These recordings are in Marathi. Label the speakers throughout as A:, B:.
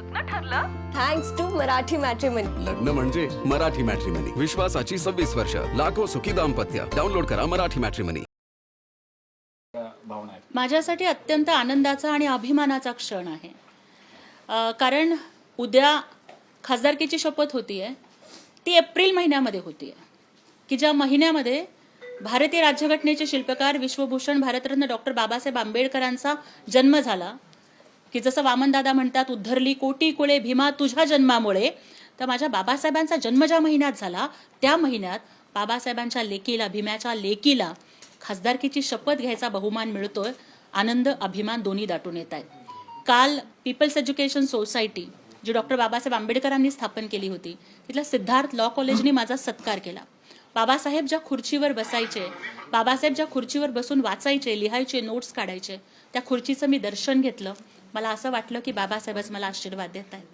A: लग्न ठरलं
B: थँक्स टू मराठी मॅट्रिमनी.
C: लग्न म्हणजे मराठी मॅट्रिमनी. विश्वासाची 26 वर्ष. लाखो सुखी दाम्पत्य. डाउनलोड करा मराठी मॅट्रिमनी.
D: माझ्यासाठी अत्यंत आनंदाचा आणि अभिमानाचा क्षण आहे. कारण उद्या खासदारकीची शपथ होतीये, ती एप्रिल महिन्यामध्ये होतीये, की ज्या महिन्यामध्ये भारतीय राज्यघटनेचे शिल्पकार विश्वभूषण भारतरत्न डॉक्टर बाबासाहेब आंबेडकरांचा जन्म झाला. की जसं वामनदादा म्हणतात, उद्धरली कोटी कुळे भीमा तुझ्या जन्मामुळे. तर माझ्या बाबासाहेबांचा जन्म ज्या महिन्यात झाला, त्या महिन्यात बाबासाहेबांच्या लेकीला, भीम्याच्या लेकीला खासदारकीची शपथ घ्यायचा बहुमान मिळतोय. आनंद अभिमान दोन्ही दाटून येत आहेत. काल पीपल्स एज्युकेशन सोसायटी जी डॉक्टर बाबासाहेब आंबेडकरांनी स्थापन केली होती, तिथल्या सिद्धार्थ लॉ कॉलेजने माझा सत्कार केला. बाबासाहेब ज्या खुर्चीवर बसायचे, बाबासाहेब ज्या खुर्चीवर बसून वाचायचे, लिहायचे, नोट्स काढायचे, त्या खुर्चीचं मी दर्शन घेतलं. मला असं वाटलं की बाबासाहेबच मला आशीर्वाद देत आहेत.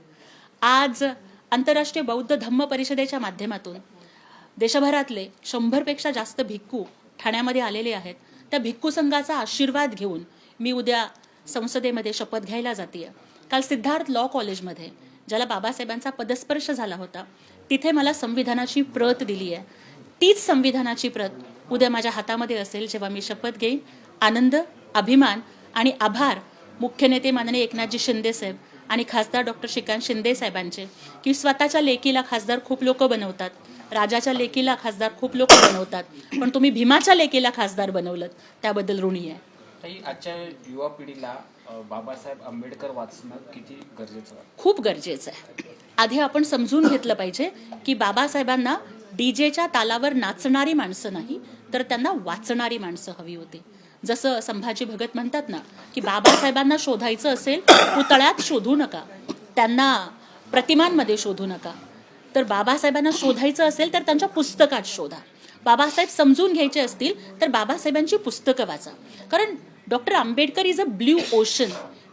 D: आज आंतरराष्ट्रीय बौद्ध धम्म परिषदेच्या माध्यमातून देशभरातले 100पेक्षा जास्त भिक्खू ठाण्यामध्ये आलेले आहेत. त्या भिक्खू संघाचा आशीर्वाद घेऊन मी उद्या संसदेमध्ये शपथ घ्यायला जाते. काल सिद्धार्थ लॉ कॉलेजमध्ये, ज्याला बाबासाहेबांचा पदस्पर्श झाला होता, तिथे मला संविधानाची प्रत दिली आहे. तीच संविधानाची प्रत उद्या माझ्या हातामध्ये असेल जेव्हा मी शपथ घेईन. आनंद, अभिमान आणि आभार मुख्य नेते माननीय एकनाथजी शिंदे साहेब आणि खासदार डॉक्टर श्रीकांत शिंदे साहेबांचे, की स्वतःच्या लेकीला खासदार खूप लोक बनवतात, राजाच्या लेकीला खासदार खूप लोक बनवतात, पण तुम्ही भीमाच्या लेकीला खासदार बनवलं, त्याबद्दल ऋणी आहे.
E: आजच्या युवा पिढीला बाबासाहेब आंबेडकर वाचणं किती गरजेचं आहे?
D: खूप गरजेचं आहे. आधी आपण समजून घेतलं पाहिजे की बाबासाहेबांना डीजेच्या तालावर नाचणारी माणसं नाही, तर त्यांना वाचणारी माणसं हवी होती. जसं संभाजी भगत म्हणतात ना, की बाबासाहेबांना शोधायचं असेल पुतळ्यात शोधू नका, त्यांना प्रतिमांमध्ये शोधू नका. तर बाबासाहेबांना शोधायचं असेल तर त्यांच्या पुस्तकात शोधा. बाबासाहेब समजून घ्यायचे असतील तर बाबासाहेबांची पुस्तकं वाचा. कारण doctor Ambedkar is a blue ocean.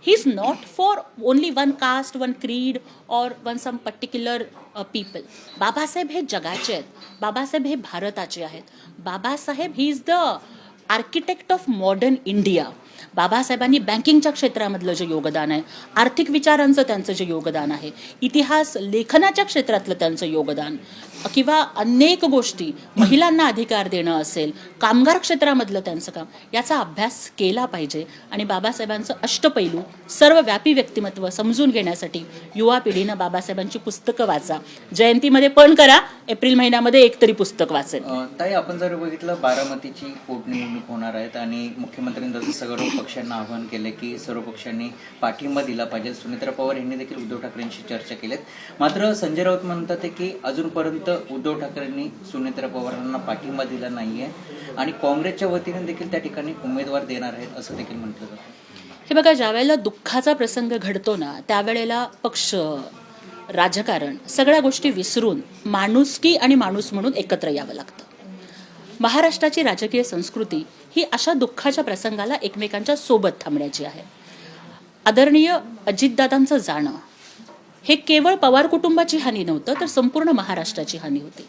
D: He is not for only one caste, one creed or one some particular people. Babasaheb हे जगाचे आहेत. बाबासाहेब हे भारताचे आहेत. Babasaheb he is the architect of modern India. बाबासाहेबांनी बँकिंगच्या क्षेत्रामधलं जे योगदान आहे, आर्थिक विचारांचं त्यांचं जे योगदान आहे, इतिहास लेखनाच्या क्षेत्रातलं त्यांचं योगदान, किंवा अनेक गोष्टी, महिलांना अधिकार देणं असेल, कामगार क्षेत्रामधलं त्यांचं काम, याचा अभ्यास केला पाहिजे. आणि बाबासाहेबांचं अष्टपैलू सर्वव्यापी व्यक्तिमत्व समजून घेण्यासाठी युवा पिढीनं बाबासाहेबांची पुस्तकं वाचा. जयंतीमध्ये पण करा, एप्रिल महिन्यामध्ये एक तरी पुस्तक वाचेल.
F: ताई, आपण जर बघितलं बारामतीची पोटनिवडणूक होणार आहेत आणि मुख्यमंत्र्यांनी जसं सर्व पक्षांना आवाहन केलं की सर्व पक्षांनी पाठिंबा दिला पाहिजे. सुनेत्रा पवार यांनी देखील उद्धव ठाकरेंशी चर्चा केलीत. मात्र संजय राऊत म्हणतात की अजूनपर्यंत उद्धव ठाकरेंनी सुनेत्रा पवारांना पाठिंबा दिला नाहीये आणि काँग्रेसच्या वतीने देखील त्या ठिकाणी उमेदवार देणार आहेत असं देखील म्हटलं जातं.
D: हे बघा, ज्यावेळेला दुःखाचा प्रसंग घडतो ना, त्यावेळेला पक्ष, राजकारण, सगळ्या गोष्टी विसरून माणुसकी आणि माणूस म्हणून एकत्र यावं लागतं. महाराष्ट्राची राजकीय संस्कृती ही अशा दुःखाच्या प्रसंगाला एकमेकांच्या सोबत थांबण्याची आहे. आदरणीय अजितदादांचं जाणं हे केवळ पवार कुटुंबाची हानी नव्हतं, तर संपूर्ण महाराष्ट्राची हानी होती.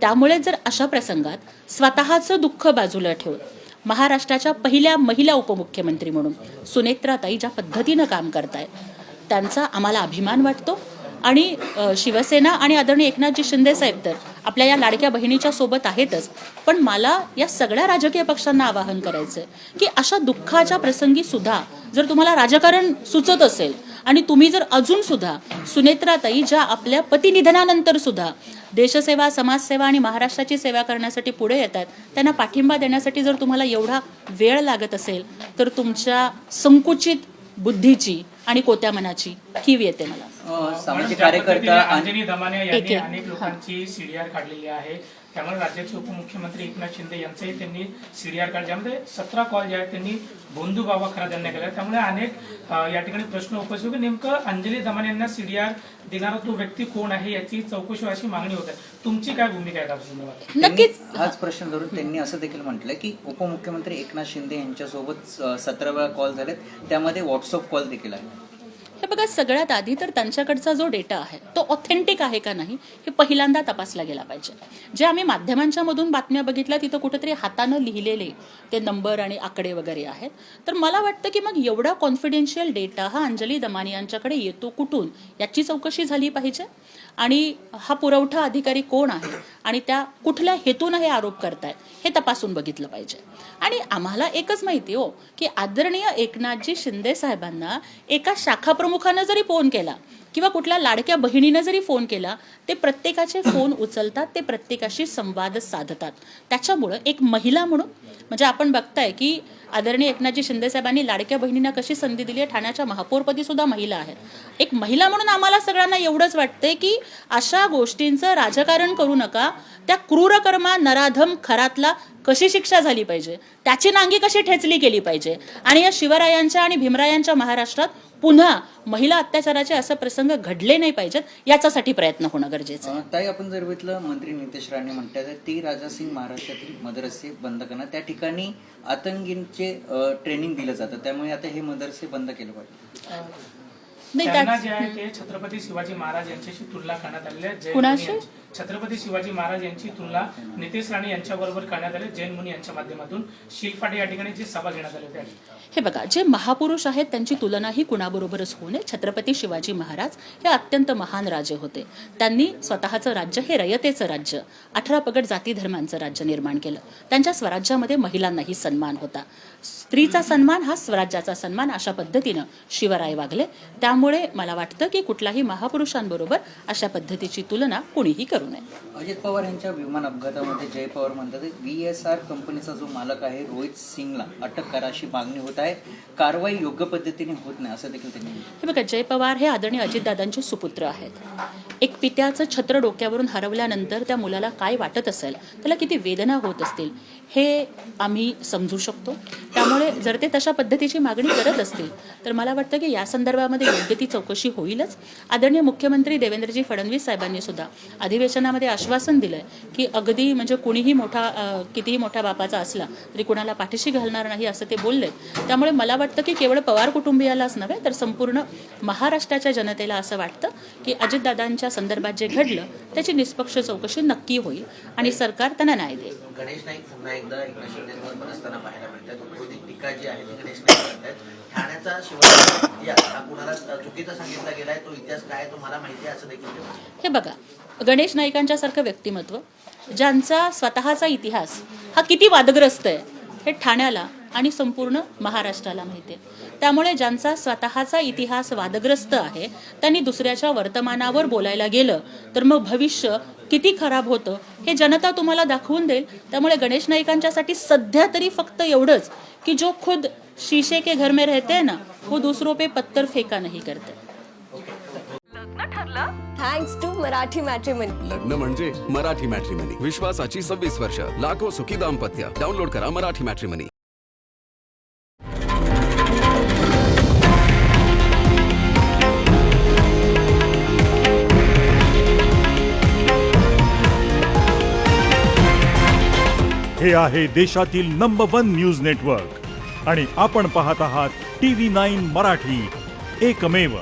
D: त्यामुळे जर अशा प्रसंगात स्वतःचं दुःख बाजूला ठेवून महाराष्ट्राच्या पहिल्या महिला उपमुख्यमंत्री म्हणून सुनेत्राताई ज्या पद्धतीनं काम करतायत, त्यांचा आम्हाला अभिमान वाटतो. आणि शिवसेना आणि आदरणीय एकनाथजी शिंदे साहेब तर आपल्या या लाडक्या बहिणीच्या सोबत आहेतच, पण मला या सगळ्या राजकीय पक्षांना आवाहन करायचंय की अशा दुःखाच्या प्रसंगी सुद्धा जर तुम्हाला राजकारण सुचत असेल आणि तुम्ही जर अजून सुद्धा सुनेत्राताई ज्या आपल्या पतिनिधनानंतर सुद्धा देशसेवा, समाजसेवा आणि महाराष्ट्राची सेवा करण्यासाठी पुढे येतात, त्यांना पाठिंबा देण्यासाठी जर तुम्हाला एवढा वेळ लागत असेल, तर तुमच्या संकुचित बुद्धीची आणि कोत्या मनाची कीव येते मला.
F: सामाजिक कार्यकर्ता
E: अंजनी दमाने यांनी अनेक लोकांची सीडीआर काढलेली आहे. त्यामुळे राज्याचे उपमुख्यमंत्री एकनाथ शिंदे यांचेही त्यांनी सीडीआर काढले, ज्यामध्ये 17 कॉल जे आहेत त्यांनी भोंदू बाबा खरा त्यांना केला. त्यामुळे अनेक या ठिकाणी प्रश्न उपस्थित होते. नेमकं अंजली दमाने यांना सीडीआर देणारा तो व्यक्ती कोण आहे याची चौकशी अशी मागणी होत आहे. तुमची काय भूमिका आहे त्यासंदर्भात?
D: नक्कीच
F: हाच प्रश्न धरून त्यांनी असं देखील म्हटलं की उपमुख्यमंत्री एकनाथ शिंदे यांच्यासोबत 17 वेळा कॉल झालेत, त्यामध्ये व्हॉट्सअप कॉल देखील आहे.
D: हे बघा, सगळ्यात आधी तर त्यांच्याकडचा जो डेटा आहे तो ऑथेंटिक आहे का नाही हे पहिल्यांदा तपासला गेला पाहिजे. जे आम्ही माध्यमांच्या मधून बातम्या बघितल्या तिथं कुठेतरी हातानं लिहिलेले ते नंबर आणि आकडे वगैरे आहेत. तर मला वाटतं की मग एवढा कॉन्फिडेन्शियल डेटा हा अंजली दमानी यांच्याकडे येतो कुठून याची चौकशी झाली पाहिजे. आणि हा पुरवठा अधिकारी कोण आहे आणि त्या कुठल्या हेतून हे आरोप करतायत हे तपासून बघितलं पाहिजे. आणि आम्हाला एकच माहिती हो की आदरणीय एकनाथजी शिंदे साहेबांना एका शाखा प्रमुखानं जरी फोन केला किंवा कुठल्या लाडक्या बहिणीनं जरी फोन केला ते प्रत्येकाचे फोन उचलतात, ते प्रत्येकाशी संवाद साधतात. त्याच्यामुळं एक महिला म्हणून म्हणजे आपण बघताय की आदरणीय एकनाथजी शिंदे साहेबांनी लाडक्या बहिणींना कशी संधी दिली आहे. ठाण्याच्या महापौरपदी सुद्धा महिला आहेत. एक महिला म्हणून आम्हाला सगळ्यांना एवढंच वाटतंय की अशा गोष्टींचं राजकारण करू नका. त्या क्रूरकर्मा नराधम खरातला कशी शिक्षा झाली पाहिजे, त्याची नांगी कशी ठेचली गेली पाहिजे आणि या शिवरायांच्या आणि भीमरायांच्या महाराष्ट्रात पुन्हा महिला अत्याचाराचे असे प्रसंग घडले नाही पाहिजेत याच्यासाठी प्रयत्न होणं गरजेचं आहे.
F: ताई, आपण जर बघितलं मंत्री नितेश राणे म्हणतात ती राजासिंग महाराष्ट्रातील मदरसे बंद करणं, त्या ठिकाणी आतंकींचे ट्रेनिंग दिलं जातं, त्यामुळे आता हे मदरसे बंद केलं पाहिजे.
E: त्यांना जे आहे ते छत्रपती शिवाजी महाराज यांच्याशी तुलना करण्यात आलेली आहे.
D: कुणाशी?
E: छत्रपती शिवाजी महाराज यांची तुलना नितेश राणे यांच्या बरोबर करण्यात आली. जैन मुनी यांच्या माध्यमातून शिलफाटे या ठिकाणी जी सभा घेण्यात आली होती.
D: हे बघा, जे महापुरुष आहेत त्यांची तुलना ही कुणाबरोबरच होऊ नये. छत्रपती शिवाजी महाराज हे अत्यंत महान राजे होते. त्यांनी स्वतःचं राज्य हे रयतेचं राज्य 18 पगड जाती धर्मांचं राज्य निर्माण केलं. त्यांच्या स्वराज्यामध्ये महिलांनाही सन्मान होता. स्त्रीचा सन्मान हा स्वराज्याचा सन्मान अशा पद्धतीनं शिवराय वागले. त्यामुळे मला वाटतं की कुठल्याही महापुरुषांबरोबर अशा पद्धतीची तुलना कुणीही करू नये.
F: अजित पवार यांच्या विमान अपघातामध्ये जय पवार म्हणतात VSR कंपनीचा जो मालक आहे रोहित सिंगला अटक करा अशी मागणी होत आहे. कारवाई योग्य पद्धतीने होत नाही असं देखील त्यांनी म्हटलं.
D: हे बघा, जय पवार हे आदरणीय अजितदादांचे सुपुत्र आहेत. एक पित्याचं छत्र डोक्यावरून हरवल्यानंतर त्या मुलाला काय वाटत असेल, त्याला किती वेदना होत असतील हे आम्ही समजू शकतो. त्यामुळे जर ते तशा पद्धतीची मागणी करत असतील तर मला वाटतं की या संदर्भामध्ये योग्य ती चौकशी होईलच. आदरणीय मुख्यमंत्री देवेंद्रजी फडणवीस साहेबांनी सुद्धा अधिवेशनामध्ये आश्वासन दिलंय की अगदी म्हणजे कुणीही कितीही मोठ्या बापाचा असला तरी कुणाला पाठीशी घालणार नाही असं ते बोलले. त्यामुळे मला वाटतं की केवळ पवार कुटुंबियालाच नव्हे तर संपूर्ण महाराष्ट्राच्या जनतेला असं वाटतं की अजितदादांच्या संदर्भात जे घडलं त्याची निष्पक्ष चौकशी नक्की होईल आणि सरकार त्यांना न्याय देईल.
A: गणेश नाईक पुन्हा एकदा एकनाथ शिंदेंवर असताना पाहायला मिळतात. टीका जी आहे ती गणेश नाईक करतात. ठाण्याचा शिवाजी इतिहास हा कुणाला चुकीचा सांगितला गेलाय, तो इतिहास काय तुम्हाला माहिती आहे असं देखील.
D: हे बघा, गणेश नाईकांच्या सारखं व्यक्तिमत्व ज्यांचा स्वतःचा इतिहास हा किती वादग्रस्त आहे हे ठाण्याला आणि संपूर्ण महाराष्ट्राला माहिती आहे. त्यामुळे ज्यांचा स्वतःचा इतिहास वादग्रस्त आहे त्यांनी दुसऱ्याच्या वर्तमानावर बोलायला गेलं तर मग भविष्य किती खराब होतं हे जनता तुम्हाला दाखवून देईल. त्यामुळे गणेश नाईकांच्यासाठी सध्या तरी फक्त एवढंच की जो खुद शीशे के घर में रहते हैं ना वो दूसरों पे पत्थर फेका नहीं करते.
B: Thanks to Marathi matrimony.
C: लग्न म्हणजे मराठी मॅट्रिमनी. विश्वासाची 26 वर्ष. लाखो सुखी दाम्पत्य. डाउनलोड करा मराठी मॅट्रिमनी.
G: हे आहे देशातील नंबर 1 न्यूज नेटवर्क आणि आपण पाहत आहात TV9 मराठी, एकमेव.